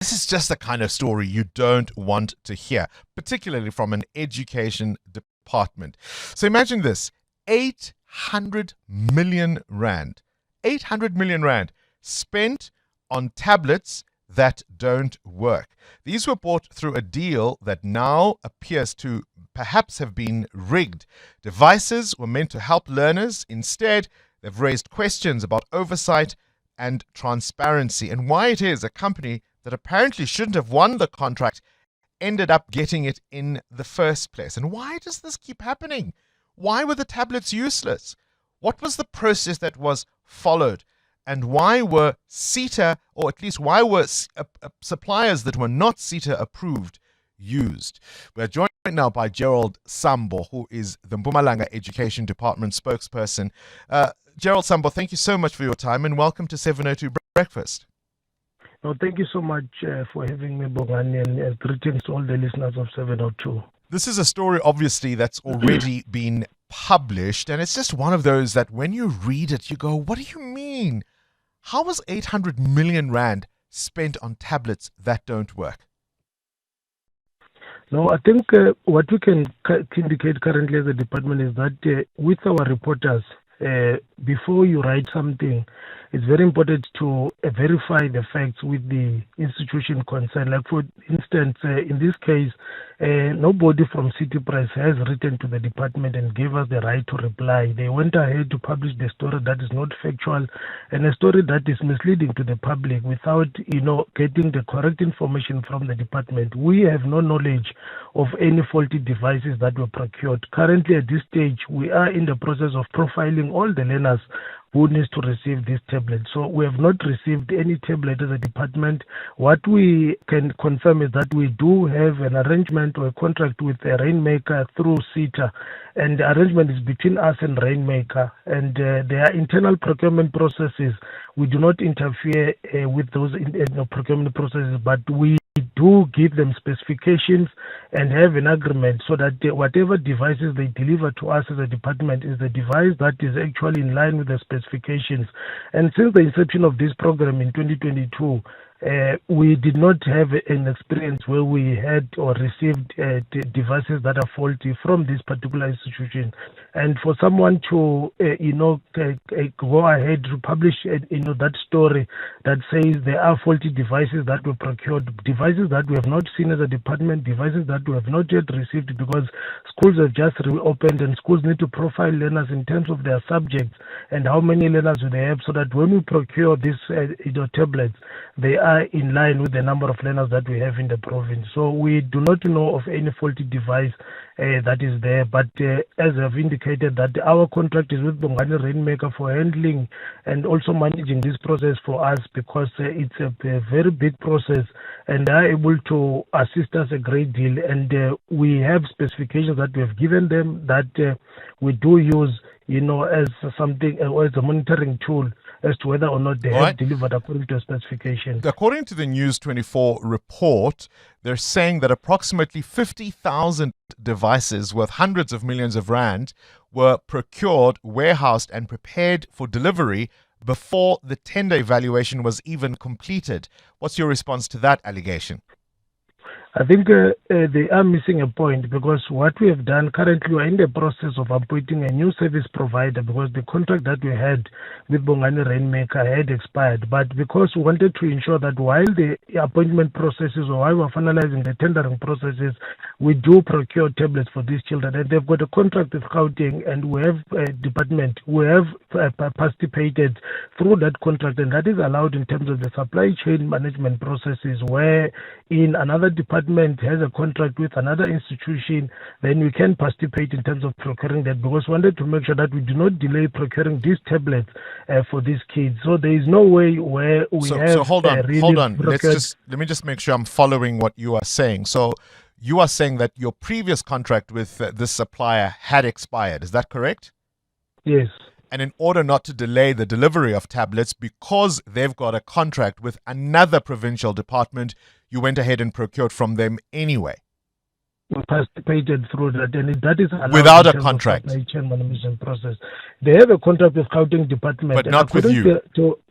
This is just the kind of story you don't want to hear, particularly from an education department. So imagine this: 800 million rand. 800 million rand spent on tablets that don't work. These were bought through a deal that now appears to perhaps have been rigged. Devices were meant to help learners. Instead, they've raised questions about oversight and transparency, and why it is a company that apparently shouldn't have won the contract ended up getting it in the first place. And why does this keep happening? Why were the tablets useless? What was the process that was followed? And why were CETA, or at least why were suppliers that were not CETA approved, used? We're joined now by Gerald Sambo, who is the Mpumalanga Education Department spokesperson. Gerald Sambo, thank you so much for your time and welcome to 702 Breakfast. No, thank you so much for having me, Bongani, and greetings to all the listeners of 702. This is a story, obviously, that's already been published, and it's just one of those that when you read it, you go, what do you mean? How was 800 million rand spent on tablets that don't work? No, I think what we can indicate currently as a department is that with our reporters, before you write something, it's very important to verify the facts with the institution concerned. Like, for instance, in this case, nobody from City Press has written to the department and gave us the right to reply. They went ahead to publish the story that is not factual and a story that is misleading to the public without, getting the correct information from the department. We have no knowledge of any faulty devices that were procured. Currently, at this stage, we are in the process of profiling all the learners who needs to receive this tablet. So we have not received any tablet as a department. What we can confirm is that we do have an arrangement or a contract with a Rainmaker through CETA, and the arrangement is between us and Rainmaker, and there are internal procurement processes. We do not interfere with those procurement processes, but we do give them specifications and have an agreement so that whatever devices they deliver to us as a department is the device that is actually in line with the specifications. And since the inception of this program in 2022, we did not have an experience where we had or received devices that are faulty from this particular institution. And for someone to, go ahead to publish, that story that says there are faulty devices that were procured, devices that we have not seen as a department, devices that we have not yet received because schools have just reopened and schools need to profile learners in terms of their subjects and how many learners do they have, so that when we procure these tablets, they are in line with the number of learners that we have in the province. So we do not know of any faulty device that is there. But as I've indicated, that our contract is with Bongani Rainmaker for handling and also managing this process for us, because it's a very big process and they are able to assist us a great deal. And we have specifications that we have given them that we do use, as something or as a monitoring tool as to whether or not they have delivered according to specifications. According to the News 24 report, they're saying that approximately 50,000 devices worth hundreds of millions of rand were procured, warehoused, and prepared for delivery before the tender evaluation was even completed. What's your response to that allegation? I think they are missing a point, because what we have done currently, we are in the process of appointing a new service provider, because the contract that we had with Bongani Rainmaker had expired. But because we wanted to ensure that while the appointment processes or while we're finalizing the tendering processes, we do procure tablets for these children. And they've got a contract with Gauteng, and we have a department, we have participated through that contract, and that is allowed in terms of the supply chain management processes, where in another department has a contract with another institution, then we can participate in terms of procuring that, because we wanted to make sure that we do not delay procuring these tablets for these kids. So there is no way where we have. So hold on. Let me just make sure I'm following what you are saying. So you are saying that your previous contract with this supplier had expired. Is that correct? Yes. And in order not to delay the delivery of tablets, because they've got a contract with another provincial department, you went ahead and procured from them anyway. we participated through that, and that is allowed Without in a terms contract. of supply chain management process. They have a contract with Gauteng Department, But not with you.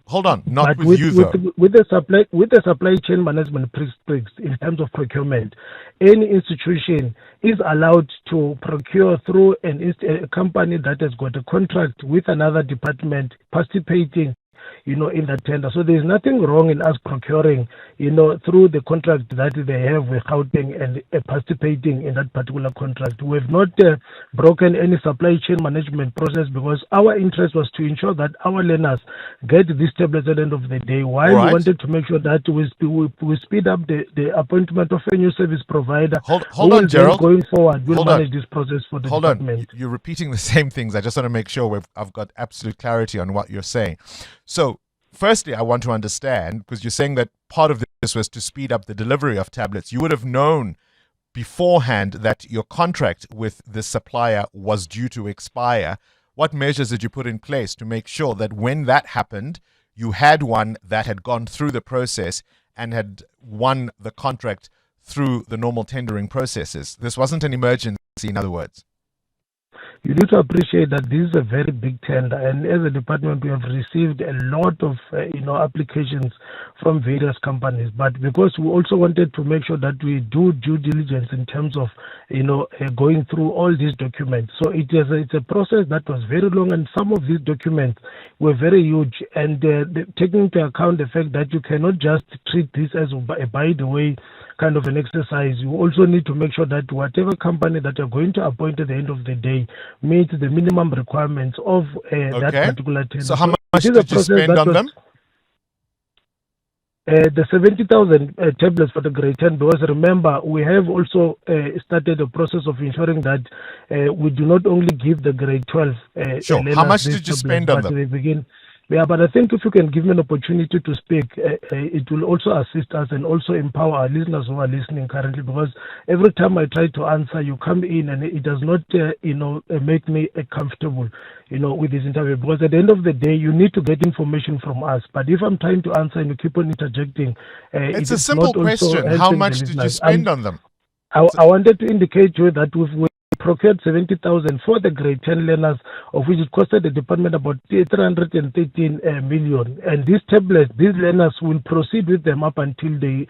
Hold on, not but with you though. with the supply chain management principles in terms of procurement, any institution is allowed to procure through a company that has got a contract with another department participating in that tender. So there's nothing wrong in us procuring, through the contract that they have with Gauteng and participating in that particular contract. We've not broken any supply chain management process because our interest was to ensure that our learners get these tablets at the end of the day. While we wanted to make sure that we speed up the appointment of a new service provider. Hold on, Gerald. Going forward, we'll manage this process for the department. You're repeating the same things. I just want to make sure I've got absolute clarity on what you're saying. So, firstly, I want to understand, because you're saying that part of this was to speed up the delivery of tablets. You would have known beforehand that your contract with the supplier was due to expire. What measures did you put in place to make sure that when that happened, you had one that had gone through the process and had won the contract through the normal tendering processes? This wasn't an emergency, in other words. You need to appreciate that this is a very big tender, and as a department, we have received a lot of applications from various companies. But because we also wanted to make sure that we do due diligence in terms of going through all these documents, so it's a process that was very long, and some of these documents were very huge. And taking into account the fact that you cannot just treat this as a by the way kind of an exercise, you also need to make sure that whatever company that you're going to appoint at the end of the day meets the minimum requirements of that particular tender. So how much did you spend on them? The 70,000 tablets for the grade 10, because remember, we have also started a process of ensuring that we do not only give the grade 12 Sure. How much did you spend on them? Yeah, but I think if you can give me an opportunity to speak, it will also assist us and also empower our listeners who are listening currently, because every time I try to answer, you come in and it does not, make me comfortable, with this interview, because at the end of the day, you need to get information from us. But if I'm trying to answer and you keep on interjecting, it's a simple question. How much did you spend on them? I wanted to indicate to you that we've procured 70,000 for the grade 10 learners, of which it costed the department about 313 million. And these tablets, these learners will proceed with them up until they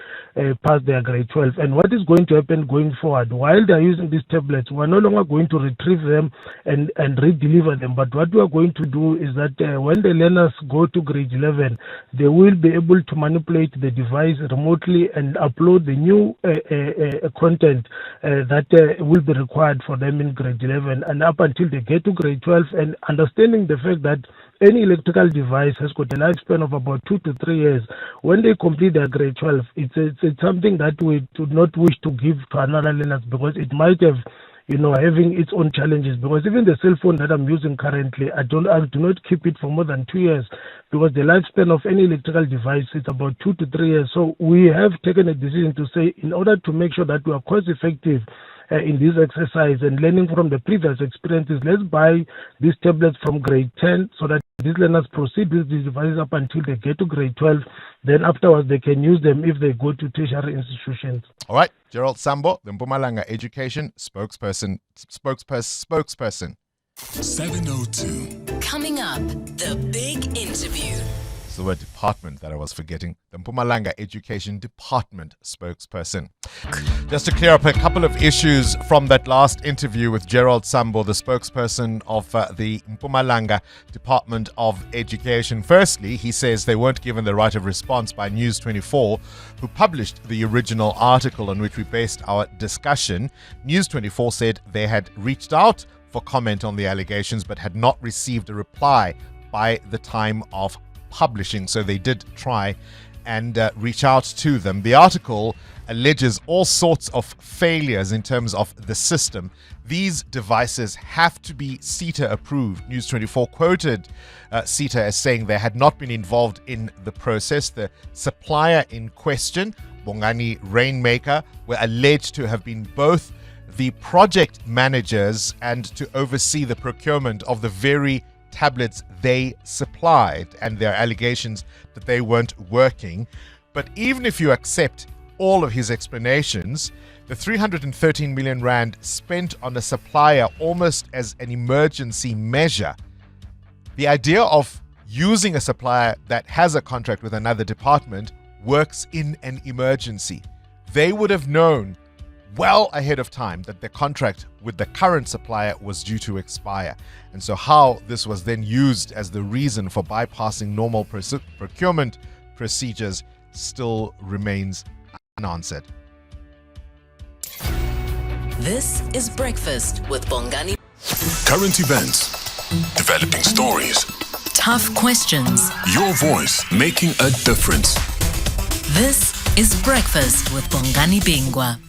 pass their grade 12. And what is going to happen going forward, while they are using these tablets, we're no longer going to retrieve them and re-deliver them. But what we are going to do is that when the learners go to grade 11, they will be able to manipulate the device remotely and upload the new content that will be required for them in grade 11 and up until they get to grade 12, and understanding the fact that any electrical device has got a lifespan of about 2 to 3 years. When they complete their grade 12, it's something that we do not wish to give to another learners, because it might have having its own challenges. Because even the cell phone that I'm using currently, I do not keep it for more than 2 years, because the lifespan of any electrical device is about 2 to 3 years. So we have taken a decision to say, in order to make sure that we are cost effective in this exercise and learning from the previous experiences, let's buy these tablets from grade 10 so that these learners proceed with these devices up until they get to grade 12. Then afterwards, they can use them if they go to tertiary institutions. All right. Gerald Sambo, the Mpumalanga Education spokesperson. 7:02. Coming up, the big interview. It's the word department that I was forgetting. The Mpumalanga Education Department spokesperson. Just to clear up a couple of issues from that last interview with Gerald Sambo, the spokesperson of the Mpumalanga Department of Education. Firstly, he says they weren't given the right of response by News 24, who published the original article on which we based our discussion. News 24 said they had reached out for comment on the allegations but had not received a reply by the time of publishing. So they did try and reach out to them. The article alleges all sorts of failures in terms of the system. These devices have to be CETA approved. News 24 quoted CETA as saying they had not been involved in the process. The supplier in question, Bongani Rainmaker, were alleged to have been both the project managers and to oversee the procurement of the very tablets they supplied, and there are allegations that they weren't working. But even if you accept all of his explanations, the 313 million rand spent on a supplier almost as an emergency measure. The idea of using a supplier that has a contract with another department works in an emergency. They would have known well ahead of time that the contract with the current supplier was due to expire. And so how this was then used as the reason for bypassing normal procurement procedures still remains unanswered. This is Breakfast with Bongani. Current events, developing stories, Tough questions. your voice making a difference. This is Breakfast with Bongani Bingwa.